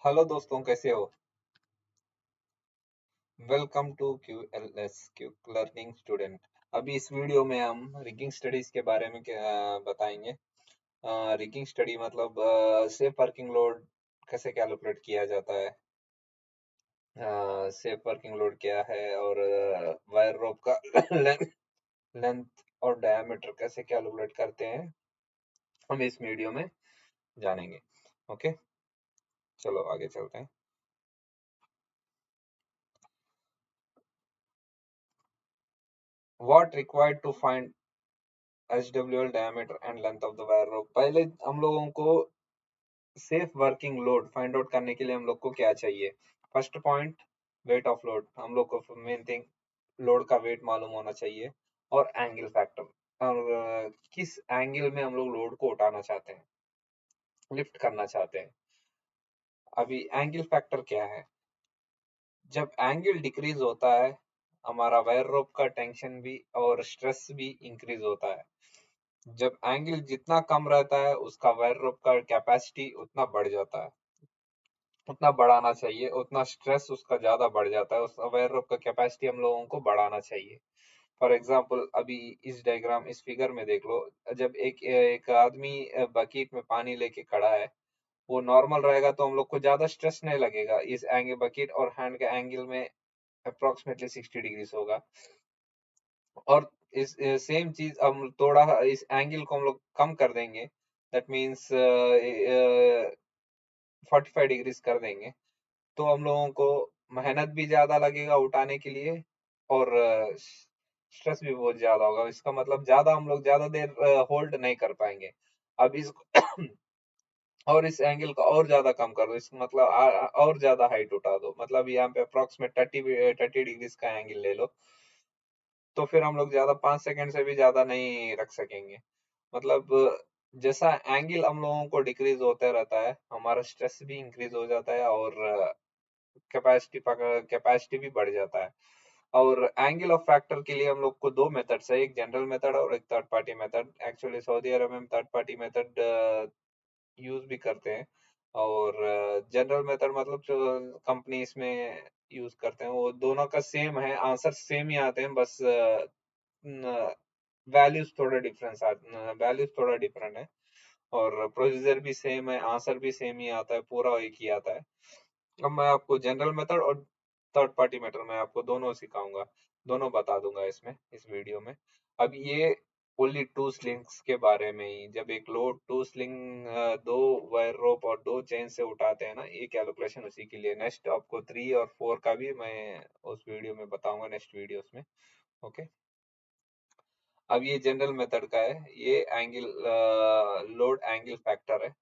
Hello दोस्तों, कैसे हो? Welcome to QLS quick learning student. अभी इस वीडियो में हम रिगिंग स्टडीज के बारे में बताएंगे। रिगिंग स्टडी मतलब सेफ वर्किंग लोड कैसे कैलकुलेट किया जाता है, सेफ वर्किंग लोड क्या है, और वायर रोप का लेंथ और डायमीटर कैसे कैलकुलेट करते हैं, हम इस वीडियो में जानेंगे। ओके, चलो आगे चलते हैं। What required to find HWL diameter and length of the wire rope। पहले हम लोगों को safe working load find out करने के लिए हम लोग को क्या चाहिए? First point, weight of load. हम लोग को मेन थिंग लोड का वेट मालूम होना चाहिए, और एंगल फैक्टर, और किस एंगल में हम लोग लोड को उठाना चाहते हैं, लिफ्ट करना चाहते हैं। अभी एंगल फैक्टर क्या है? जब एंगल डिक्रीज होता है, हमारा वायर रोप का टेंशन भी और स्ट्रेस भी इंक्रीज होता है। जब एंगल जितना कम रहता है, उसका वायर रोप का कैपेसिटी उतना बढ़ जाता है, उतना बढ़ाना चाहिए, उतना स्ट्रेस उसका ज्यादा बढ़ जाता है, उस वायर रोप का कैपेसिटी हम लोगों को बढ़ाना चाहिए। फॉर एग्जाम्पल, अभी इस डायग्राम, इस फिगर में देख लो। जब एक एक आदमी बकेट में पानी लेके खड़ा है, वो नॉर्मल रहेगा तो हम लोग को ज्यादा स्ट्रेस नहीं लगेगा। इस एंगल, बकेट और हैंड के एंगल में अप्रोक्सीमेटली 60 डिग्री होगा। और इस सेम चीज हम थोड़ा इस एंगल को हम लोग कम कर देंगे, दैट मीन्स 45 डिग्रीज कर देंगे, तो हम लोगों को मेहनत भी ज्यादा लगेगा उठाने के लिए, और स्ट्रेस भी बहुत ज्यादा होगा। इसका मतलब ज्यादा हम लोग ज्यादा देर होल्ड नहीं कर पाएंगे। अब इस और इस एंगल को और ज्यादा कम कर दो, इसका मतलब और ज्यादा हाइट उठा दो, मतलब यहाँ पे अप्रोक्सीमेट 30 डिग्रीज का एंगल ले लो, तो फिर हम लोग ज्यादा 5 सेकंड से भी ज्यादा नहीं रख सकेंगे। मतलब जैसा एंगल हम लोगों को डिक्रीज होता रहता है, हमारा स्ट्रेस भी इंक्रीज हो जाता है, और कैपेसिटी भी बढ़ जाता है। और एंगल ऑफ फैक्टर के लिए हम लोग को दो मेथड्स है, एक जनरल मेथड और एक third party method. Actually Saudi Arab में थर्ड पार्टी मेथड यूज भी करते हैं, और जनरल मेथड मतलब जो कंपनी इसमें यूज करते हैं, वो दोनों का सेम है, आंसर सेम ही आते हैं, बस वैल्यूज थोड़ा डिफरेंस वैल्यूज थोड़ा डिफरेंट है, और प्रोसीजर भी सेम है, आंसर भी सेम ही आता है, पूरा एक ही आता है। अब मैं आपको जनरल मेथड और थर्ड पार्टी मेथड मैं आपको दोनों सिखाऊंगा, दोनों बता दूंगा इसमें, इस वीडियो में। अब ये ओनली टू स्लिंग्स के बारे में ही, जब एक लोड टू स्लिंग, दो वायर रोप और दो चेन से उठाते हैं ना, ये कैलकुलेशन उसी के लिए। नेक्स्ट आपको 3 और 4 का भी मैं उस वीडियो में बताऊंगा, नेक्स्ट वीडियोस में। ओके, अब ये जनरल मेथड का है, ये एंगल लोड एंगल फैक्टर है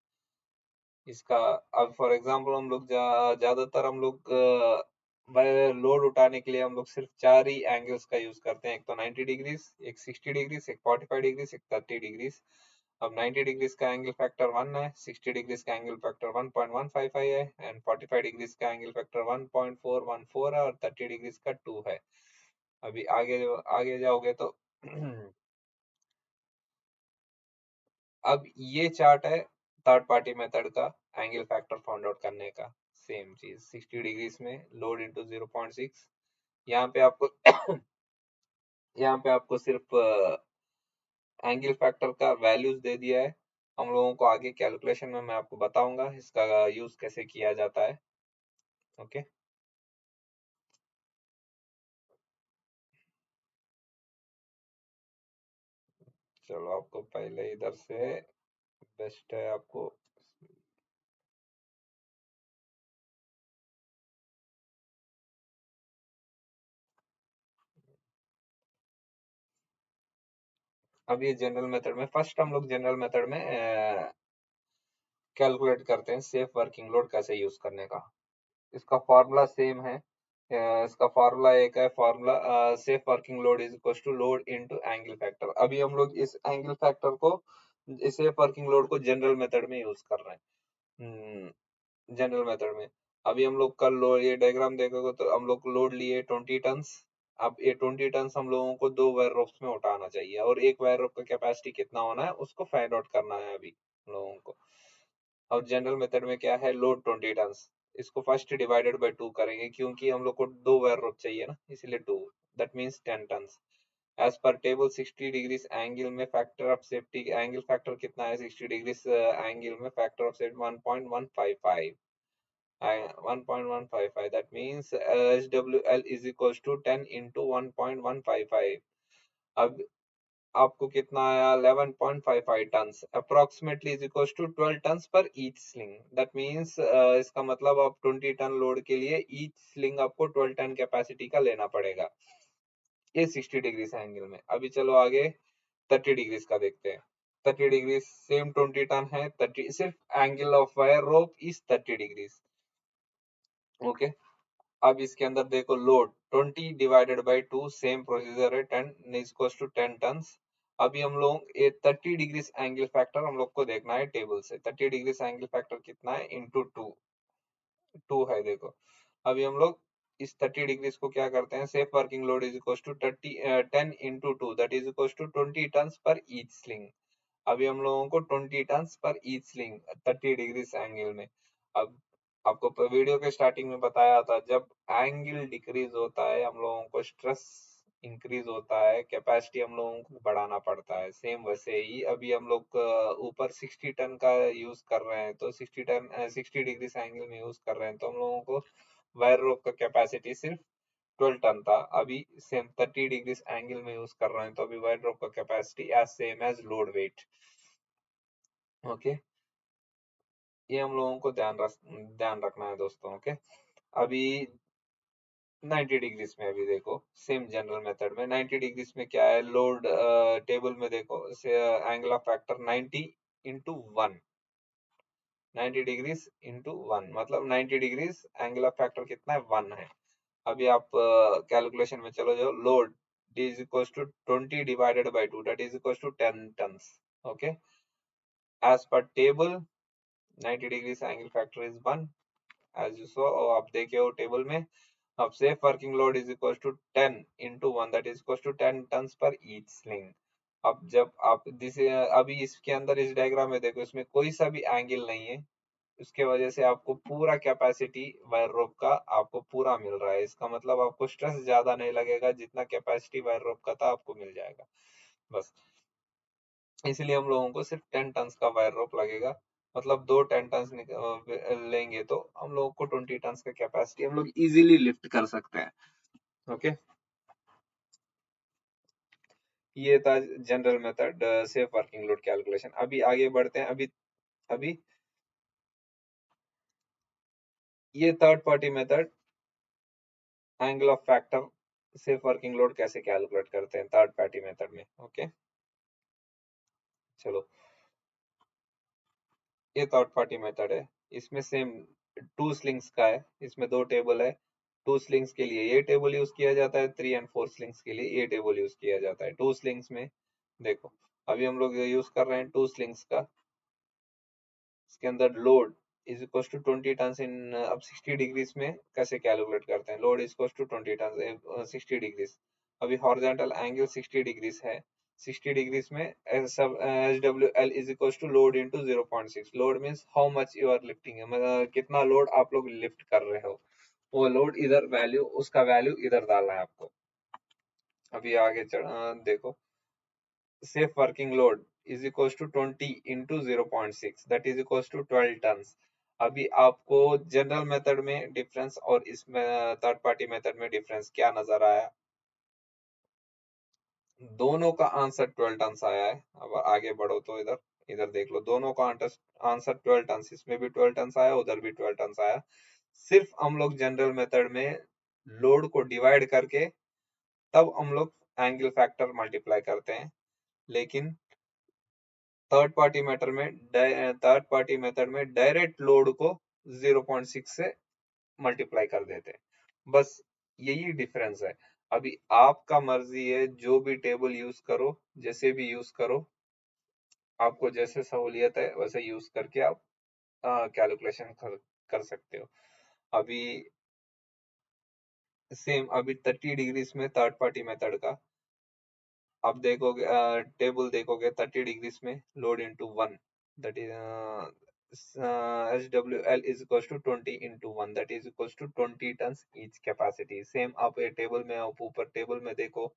इसका। अब फॉर एग्जांपल हम लोग ज्यादातर हम लोग लोड उठाने के लिए हम लोग सिर्फ 4 ही एंगल्स का यूज करते हैं, एक तो 90 डिग्रीज, एक 60 डिग्रीज, एक 45 डिग्रीज, एक 30 डिग्रीज। अब 90 डिग्रीज का एंगल फैक्टर 1 है, 60 डिग्रीज का एंगल फैक्टर 1.155 है, एंड 45 डिग्रीज का एंगल फैक्टर 1.414 है, और 30 डिग्रीज का 2 है। अभी आगे आगे जाओगे तो अब ये चार्ट है थर्ड पार्टी मेथड का, एंगल फैक्टर फाइंड आउट करने का। सेम चीज 60 डिग्रीज में लोड इंटू 0.6। यहाँ पे आपको यहाँ पे आपको सिर्फ एंगल फैक्टर का वैल्यूज दे दिया है। हम लोगों को आगे कैलकुलेशन में मैं आपको बताऊंगा इसका यूज कैसे किया जाता है। ओके, चलो आपको पहले इधर से बेस्ट है आपको। अब ये जनरल मेथड में, फर्स्ट हम लोग जनरल मेथड में कैलकुलेट करते हैं सेफ वर्किंग लोड कैसे यूज करने का। इसका फॉर्मूला सेम है, इसका फॉर्मूला एक है, formula safe working load is equal to load into angle factor. अभी हम लोग इस एंगल फैक्टर को, इस सेफ वर्किंग लोड को जनरल मेथड में यूज कर रहे हैं, जनरल मेथड में। अभी हम लोग कल लोड, ये डायग्राम देखोगे तो हम लोग लोड लिए 20 टन्स। अब ये 20 टन्स हम लोगों को दो वायर रोप्स में उठाना चाहिए, और एक वायर रोप का कैपेसिटी कितना होना है उसको फाइंड आउट करना है अभी हम लोगों को। अब जनरल मेथड में क्या है, लोड 20 टन्स, इसको फर्स्ट डिवाइडेड बाय 2 करेंगे क्योंकि हम लोग को 2 वायर रोप चाहिए ना, इसलिए 2, दैट मीन्स 10 टन्स। एज पर टेबल 60 डिग्रीज एंगल में factor of safety, angle factor कितना है 60 डिग्रीज एंगल में, factor of safety 1.155, 1.155, that means SWL is equals to 10 into 1.155। अब आपको कितना आया 11.55 tons, approximately is equal to 12 tons per each sling, that means इसका मतलब आप 20 टन लोड के लिए ईच स्लिंग आपको 12 टन कैपेसिटी का लेना पड़ेगा, ये 60 डिग्री एंगल में। अभी चलो आगे 30 डिग्रीज का देखते हैं। 30 डिग्री सेम 20 टन है, 30 सिर्फ angle of wire rope is 30 degrees. Okay, अब इसके अंदर देखो load 20 divided by 2, same procedure है, 10 इज इक्वल टू 10 टन्स। अभी हम लोग ये 30 डिग्री एंगल फैक्टर हम लोग को देखना है टेबल से, 30 डिग्री एंगल फैक्टर कितना है इंटू 2, 2 है देखो। अभी हम लोग इस 30 डिग्रीज को क्या करते हैं, safe working load is equal to 10 into 2, that is equal to 20 tons per each sling. अभी हम लोगों को 20 tons per each sling 30 degree angle में। अब आपको वीडियो के स्टार्टिंग में बताया था, जब एंगल डिक्रीज होता है हम लोगों को स्ट्रेस इंक्रीज होता है, कैपेसिटी हम लोगों को बढ़ाना पड़ता है। सेम वैसे ही अभी हम लोग ऊपर 60 टन का यूज कर रहे हैं, तो 60 डिग्री एंगल में यूज कर रहे हैं, तो हम लोगों को वायर रोप का कैपेसिटी सिर्फ 12 टन था। अभी सेम 30 डिग्री एंगल में यूज कर रहे हैं, तो अभी वायर रोप का capacity as same as load weight. Okay, ये हम लोगों को ध्यान रखना है दोस्तों। ओके, अभी 90 डिग्रीज में अभी देखो सेम जनरल मेथड में 90 डिग्रीज में क्या है, लोड टेबल में देखो angle of factor 90 into 1, 90 degrees into 1 मतलब 90 डिग्रीज एंगल ऑफ फैक्टर कितना है 1 है। अभी आप कैलकुलेशन में चलो जो load is equal to 20 divided by 2, that is equal to 10 tons. Okay, as पर table 90 degrees angle factor is 1 as you saw, आप देखे हो टेबल में। अब safe working load is equal to 10 into 1, that is equal to 10 tons per each sling. अब जब आप जिसे अभी इसके अंदर इस डायग्राम में देखो, इसमें कोई सा भी एंगल नहीं है, उसके वजह से आपको पूरा कैपेसिटी वायर रोप का आपको पूरा मिल रहा है। इसका मतलब आपको स्ट्रेस ज्यादा नहीं लगेगा, जितना कैपेसिटी वायर रोप का था आपको मिल जाएगा बस। इसलिए हम लोगों को सिर्फ 10 टन का वायर रोप लगेगा, मतलब 2 10 टन लेंगे तो हम लोगों को 20 टन का कैपेसिटी हम लोग इजीली लिफ्ट कर सकते हैं। ओके, ये था general method safe working load calculation. अभी आगे बढ़ते हैं। अभी अभी ये third party method angle of factor safe working load कैसे कैलकुलेट करते हैं थर्ड पार्टी मेथड में। ओके, चलो ये थर्ड पार्टी मेथड है, इसमें सेम 2 स्लिंग्स का है, इसमें 2 टेबल है। 2 स्लिंग्स के लिए ये टेबल यूज किया जाता है, 3 एंड 4 स्लिंग्स के लिए ये टेबल यूज किया जाता है। 2 स्लिंग्स में देखो अभी हम लोग यूज कर रहे हैं 2 स्लिंग्स का, इसके अंदर load is equal to 20 ton in, अब 60 डिग्रीज में कैसे कैलकुलेट करते हैं, load is equal to 20 ton 60 degrees. अभी हॉरिजॉन्टल एंगल 60 डिग्रीज है, 60 डिग्रीज में सब H W L is equal to load into 0.6, load means how much you are lifting, मतलब कितना लोड आप लोग लिफ्ट कर रहे हो, वो लोड इधर वैल्यू, उसका वैल्यू इधर डालना है आपको। अभी आगे देखो safe working load is equals to 20 into 0.6, that is equals to 12 tons। अभी आपको जनरल मेथड में डिफरेंस और इसमें थर्ड पार्टी मेथड में डिफरेंस क्या नजर आया, दोनों का आंसर 12 टन्स आया है। अब आगे बढ़ो तो इधर इधर देख लो, दोनों का आंसर 12 टन्स, इसमें भी 12 टन्स आया, उधर भी 12 टन्स आया। सिर्फ हम लोग जनरल मेथड में लोड को डिवाइड करके तब हम लोग एंगल फैक्टर मल्टीप्लाई करते हैं, लेकिन थर्ड पार्टी मेथड में डायरेक्ट लोड को 0.6 से मल्टीप्लाई कर देते हैं, बस यही डिफरेंस है। अभी आपका मर्जी है, जो भी टेबल यूज करो, जैसे भी यूज करो, आपको जैसे सहूलियत है वैसे यूज करके आप कैलकुलेशन कर सकते हो। अभी सेम अभी 30 डिग्रीज में थर्ड पार्टी मेथड का आप देखोगे, टेबल देखोगे 30 डिग्रीज में load into 1, that is SWL is equals to 20 into 1, that is equals to 20 tons each capacity. Same आप ये टेबल में, आप ऊपर टेबल में देखो,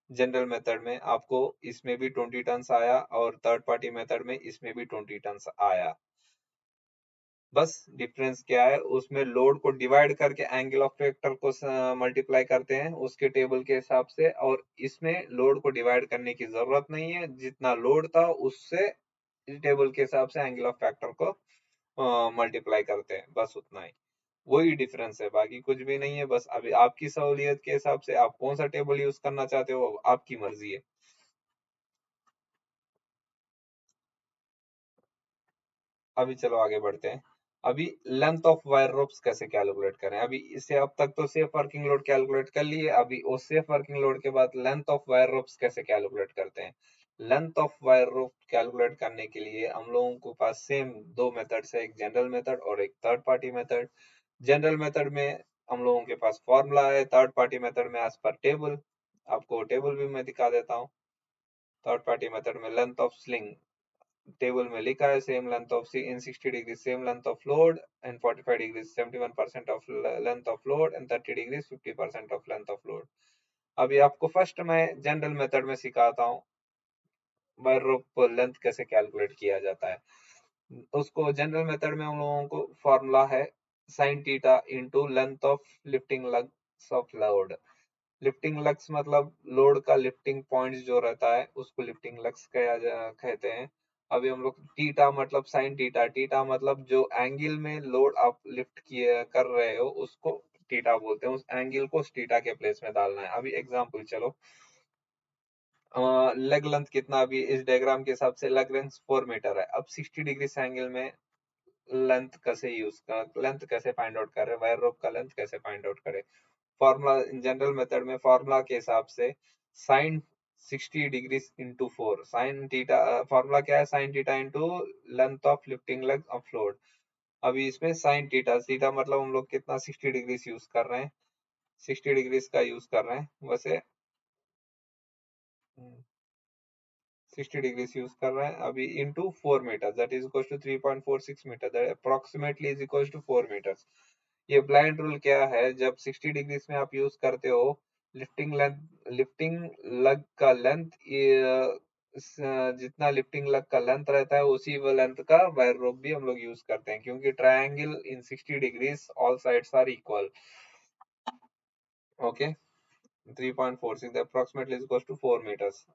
जनरल मेथड में आपको इसमें भी 20 टन्स आया और थर्ड पार्टी मेथड में इसमें भी 20 टन्स आया। बस डिफरेंस क्या है, उसमें लोड को डिवाइड करके एंगल ऑफ फैक्टर को मल्टीप्लाई करते हैं उसके टेबल के हिसाब से, और इसमें लोड को डिवाइड करने की जरूरत नहीं है, जितना लोड था उससे इस टेबल के हिसाब से एंगल ऑफ फैक्टर को मल्टीप्लाई करते हैं, बस उतना ही। वही डिफरेंस है, बाकी कुछ भी नहीं है। बस अभी आपकी सहूलियत के हिसाब से आप कौन सा टेबल यूज करना चाहते हो, आपकी मर्जी है। अभी चलो आगे बढ़ते हैं। अभी लेंथ ऑफ वायर रोप्स कैसे कैलकुलेट करें। अभी इससे अब तक तो सेफ वर्किंग लोड कैलकुलेट कर लिए, अभी वो सेफ वर्किंग लोड के बाद लेंथ ऑफ वायर रोप्स कैसे कैलकुलेट करते हैं। Length of wire rope calculate करने के लिए हम लोगों के पास सेम दो मेथड्स है, एक जनरल मेथड और एक third party method. General method में हम लोगों के पास फॉर्मूला है, थर्ड पार्टी मेथड में एज पर टेबल। आपको टेबल भी मैं दिखा देता हूँ। थर्ड पार्टी मेथड में लेंथ ऑफ स्लिंग टेबल में लिखा है, same length of C in 60 degree same length of load, and 45 degree 71% of length of load, and 30 degree 50% of length of load. अभी आपको फर्स्ट मैं जनरल मेथड में सिखाता हूँ वायर रोप लेंथ कैसे कैलकुलेट किया जाता है। उसको जनरल मेथड में हम लोगों को फॉर्मूला है sine theta into length of lifting lugs of load. Lifting lugs मतलब लोड का लिफ्टिंग पॉइंट जो रहता है उसको लिफ्टिंग लक्स कहते हैं। अभी हम लोग टीटा मतलब साइन टीटा, टीटा मतलब जो एंगल में लोड आप लिफ्ट किए कर रहे हो उसको टीटा बोलते हैं, उस एंगल को टीटा के प्लेस में डालना है। अभी एग्जांपल चलो, लेग लेंथ कितना, अभी इस डायग्राम के हिसाब से लेग लेंथ 4 मीटर है। अब 60 डिग्री एंगल में लेंथ कैसे फाइंड आउट करे, वायर रोप का लेंथ कैसे फाइंड आउट करे। फॉर्मूला जनरल मेथड में फॉर्मूला के हिसाब से sine 60 degree into 4, sine theta formula क्या है, sine theta into length of lifting leg of load. अभी इसमें साइन थीटा, थीटा मतलब हम लोग कितना 60 डिग्री यूज कर रहे हैं, 60 डिग्री का यूज कर रहे हैं वैसे, 60 डिग्री यूज कर रहे हैं अभी, into 4 metre that is equal to 3.46 metre, that approximately is equal to 4 metres. ये ब्लाइंड रूल क्या है, जब 60 डिग्री में आप यूज करते हो लिफ्टिंग लेंथ, लिफ्टिंग लग का लेंथ, जितना लिफ्टिंग लग का लेंथ रहता है उसी वो लेंथ का वायर रोप भी हम लोग यूज करते हैं, क्योंकि triangle in 60 degrees all sides are equal. Okay, 3.46 approximately is equal to 4 metres.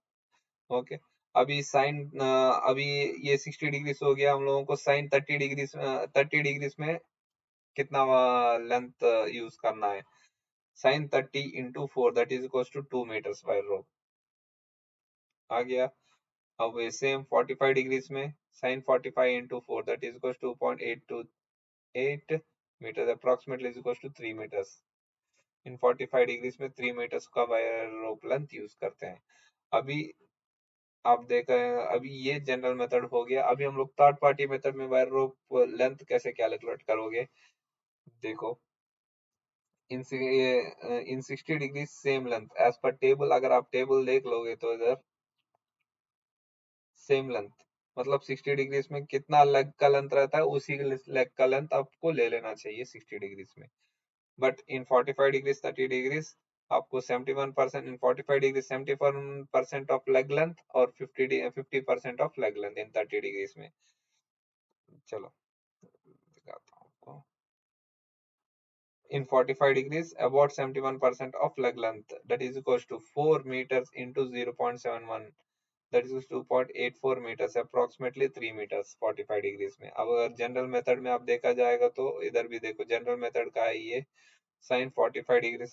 Okay, अभी साइन अभी ये 60 डिग्री हो गया, हम लोगों को साइन 30 डिग्री 30 डिग्री में कितना लेंथ यूज करना है, sine 30 into 4 that is equal to 2 meters by rho, आ गया। अब सेम 45 डिग्रीज में sine 45 into 4 that is equal to 2.828 meter, approximately is equal to 3 meters. इन 45 डिग्रीज में 3 मीटर्स का वायर रोप लेंथ यूज करते हैं। अभी आप देख रहे हैं, अभी ये जनरल मेथड हो गया। अभी हम लोग थर्ड पार्टी मेथड में वायर रोप लेंथ कैसे कैलकुलेट करोगे, देखो in 60 degree same length edge पर टेबल, अगर आप टेबल देख लोगे तो इधर सेम लेंथ मतलब 60 डिग्री में कितना लेग का लेंथ रहता है उसी लेग का लेंथ आपको ले लेना चाहिए 60 डिग्री में। बट इन 45 डिग्री 30 डिग्री आपको 71% इन 45 डिग्री 71% ऑफ लेग लेंथ और 50% of leg length in 30 degree में। चलो दिखाता हूँ आपको। In 45 degrees, about 71% of leg length, that is equals to 4 meters into 0.71, that is 2.84 meters, approximately 3 meters 45 degrees में। अब अगर जनरल मेथड में आप देखा जाएगा तो इधर भी देखो जनरल मेथड का है ये sine 45 degree,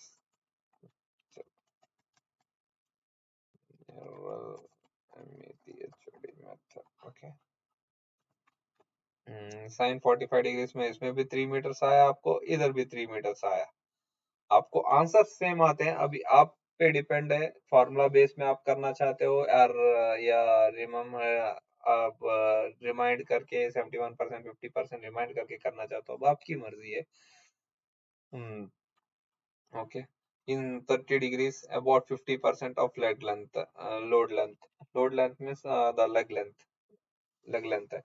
okay, sine 45 degree में इसमें भी 3 मीटर्स आया आपको, इधर भी 3 मीटर्स आया आपको, आंसर सेम आते हैं। अभी आप पे डिपेंड है, फॉर्मूला बेस में आप करना चाहते हो यार, या रिमेम्बर आप रिमाइंड करके 71% 50% रिमाइंड करके करना चाहते हो, अब आपकी मर्जी है। Hmm, okay, in 30 degrees about 50% of leg length, load length, load length means the leg length, leg length है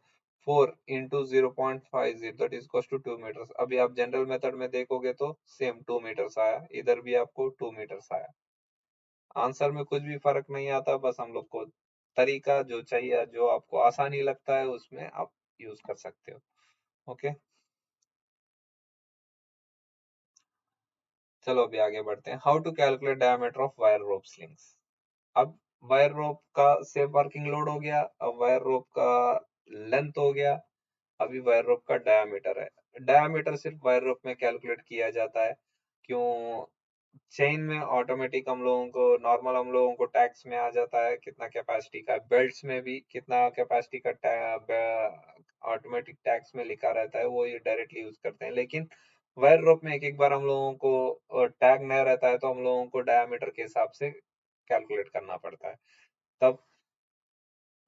4 into 0.50 that is equal to 2 meters. अभी आप जनरल मेथड में देखोगे तो सेम 2 मीटर्स आया, इधर भी आपको 2 मीटर्स आया। आंसर में कुछ भी फर्क नहीं आता, बस हम लोग को तरीका जो चाहिए, जो आपको आसानी लगता है उसमें आप यूज कर सकते हो। ओके, चलो अभी आगे बढ़ते हैं। How to calculate diameter of wire rope slings. अब वायर रोप का सेफ वर्किंग लोड हो गया, अब वायर रोप का लेंथ हो गया, अभी वायर रोप का डायमीटर है। डायमीटर सिर्फ वायर रोप में कैलकुलेट किया जाता है। क्यों? चेन में ऑटोमेटिक हम लोगों को, नॉर्मल हम लोगों को टैक्स में आ जाता है कितना कैपेसिटी का, बेल्ट्स में भी कितना कैपेसिटी का ऑटोमेटिक टैक्स में लिखा रहता है, वो ये डायरेक्टली यूज करते हैं। लेकिन वायर रोप में एक एक बार हम लोगों को टैग नहीं रहता है, तो हम लोगों को डायमीटर के हिसाब से कैलकुलेट करना पड़ता है। तब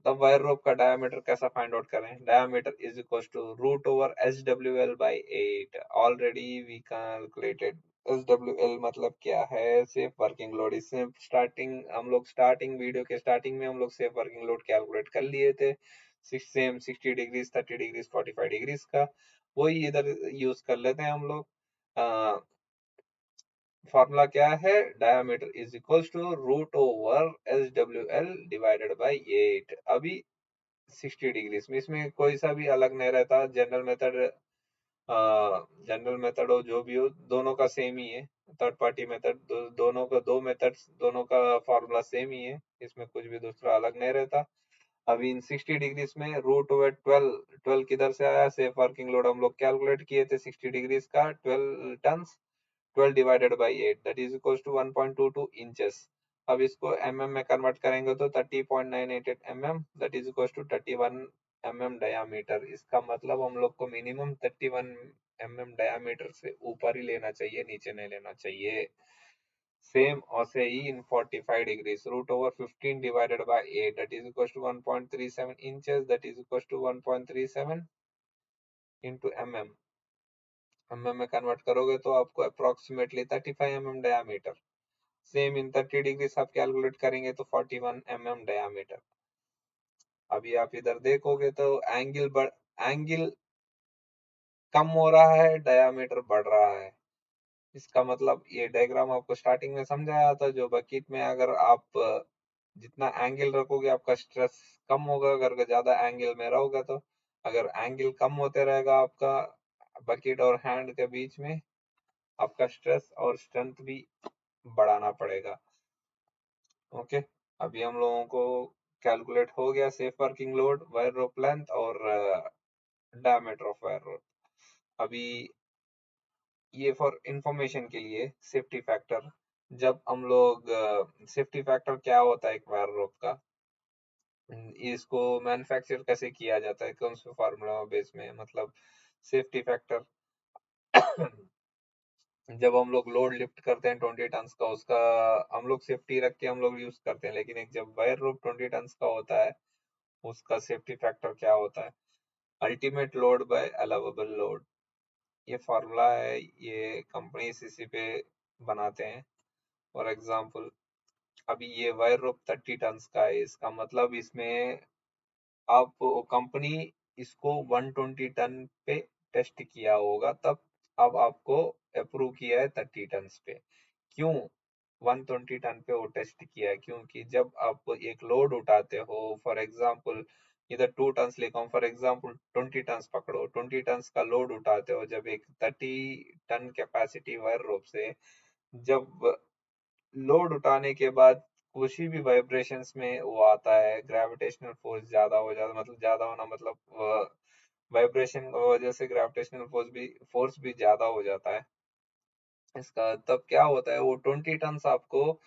तब वायर रोप का डायमीटर कैसा फाइंड आउट करें? Diameter is equal to root over H W L by 8। Already we calculated H W L मतलब क्या है? Safe working load. इससे स्टार्टिंग वीडियो के स्टार्टिंग में हम लोग सेफ वर्किंग लोड कैलकुलेट कर लिए थे। सेम 60 डिग्रीज, 30 डिग्रीज, 45 डिग्रीज का, वही इधर यूज कर लेते हैं हम लोग। फॉर्मूला क्या है? Diameter is equal to root over H W L divided by 8। अभी 60 डिग्रीज में इसमें कोई सा भी अलग नहीं रहता। जनरल मेथड हो जो भी हो, दोनों का सेम ही है। थर्ड पार्टी मेथड, दोनों का, दो मेथड्स दोनों का फॉर्मूला सेम ही है, इसमें कुछ भी दूसरा अलग नहीं रहता। अभी इन 60 डिग्रीज में रूट ओवर 12, 12 किधर से आया? सेफ वर्किंग लोड हम लोग कैलकुलेट किए थे 60 डिग्रीज का, 12 tons. 12 divided by 8 that is equal to 1.22 inches. अब इसको एमएम में कन्वर्ट करेंगे तो 30.988 MM that is equal to 31 MM diameter. इसका मतलब हम लोग को मिनिमम 31 एमएम डायामीटर से ऊपर ही लेना चाहिए, नीचे नहीं लेना चाहिए। सेम ऐसे ही in 45 degrees, root over 15 divided by 8 that is equal to 1.37 inches that is equal to 1.37 into MM. MM में कन्वर्ट करोगे तो आपको approximately 35 MM diameter. Same in 30 degrees आप कैलकुलेट करेंगे तो 41 एमएम डायामीटर। अभी आप इधर देखोगे तो एंगल कम हो रहा है, डायामीटर बढ़ रहा है। इसका मतलब ये डायग्राम आपको स्टार्टिंग में समझाया था, जो बकेट में अगर आप जितना एंगल रखोगे आपका स्ट्रेस कम होगा, अगर ज्यादा एंगल में रहोगे तो। अगर एंगल कम होते रहेगा आपका बकेट और हैंड के बीच में, आपका स्ट्रेस और स्ट्रेंथ भी बढ़ाना पड़ेगा। ओके, अभी हम लोगों को कैलकुलेट हो गया safe working load, wire rope length और डायमीटर ऑफ वायर रोप। अभी ये फॉर इंफॉर्मेशन के लिए सेफ्टी फैक्टर, जब हम लोग सेफ्टी फैक्टर क्या होता है एक वायर रोप का, इसको मैन्युफैक्चर कैसे किया जाता है, कौन से फार्मूला बेस में, मतलब सेफ्टी फैक्टर जब हम लोग लोड लिफ्ट करते हैं 20 टन का, उसका हम लोग सेफ्टी रख के हम लोग यूज करते हैं। लेकिन एक जब वायर रोप 20 टन का होता है, उसका सेफ्टी फैक्टर क्या होता है? Ultimate load bye allowable load, ये फॉर्मूला है, ये कंपनी इसी पे बनाते हैं। फॉर एग्जांपल अभी ये वायर रोप 30 टन का है, इसका मतलब इसमें आप कंपनी इसको 120 टन पे टेस्ट किया होगा, तब अब आपको अप्रूव किया है 30 टन पे। क्यों 120 टन पे वो टेस्ट किया है? क्योंकि जब आप एक लोड उठाते हो, फॉर एग्जांपल इधर 2 टन लिखा हूँ, फॉर एग्जांपल 20 टन पकड़ो, 20 टन का लोड उठाते हो, जब एक 30 टन कैपेसिटी वायर रोप से जब लोड उठाने के बाद कुछ भी वाइब्रेशंस में वो आता है, ग्रेविटेशनल फोर्स ज्यादा हो जाता, मतलब ज्यादा होना मतलब वाइब्रेशन की वजह से ग्रेविटेशनल फोर्स भी ज्यादा हो जाता है इसका। तब क्या होता है, वो 20 टन आपको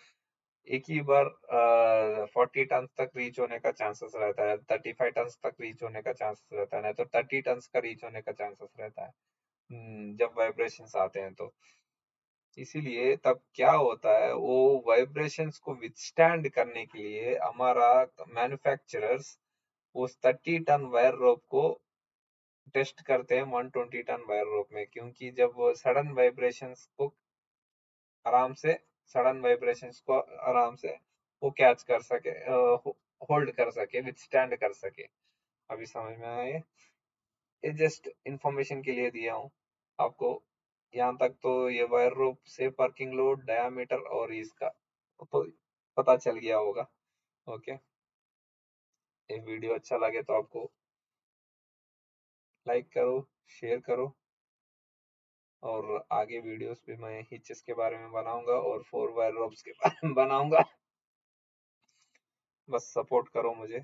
एक ही बार 40 टन तक रीच होने का चांसेस रहता है, 35 टन तक रीच होने का चांसेस रहता है, नहीं तो 30 टन का रीच होने का चांसेस रहता है। जब वाइब्रेशंस आते हैं तो इसीलिए तब क्या होता है, वो वाइब्रेशंस को विथस्टैंड करने के लिए हमारा मैन्युफैक्चरर्स उस 30 टन वायर रोप को टेस्ट करते हैं 120 टन वायर रोप में। क्योंकि जब वो सडन वाइब्रेशंस को आराम से वो कैच कर सके, होल्ड कर सके, विथस्टैंड कर सके। अभी समझ में आए? ये जस्ट इंफॉर्मेशन के लिए दिया हूँ आपको। यहाँ तक तो ये wire rope safe working load, diameter और इसका तो पता चल गया होगा। ओके, ये वीडियो अच्छा लगे तो आपको लाइक करो, शेयर करो, और आगे वीडियोस भी मैं हिचेस के बारे में बनाऊंगा और 4 वायर रोप्स के बारे में बनाऊंगा। बस सपोर्ट करो मुझे।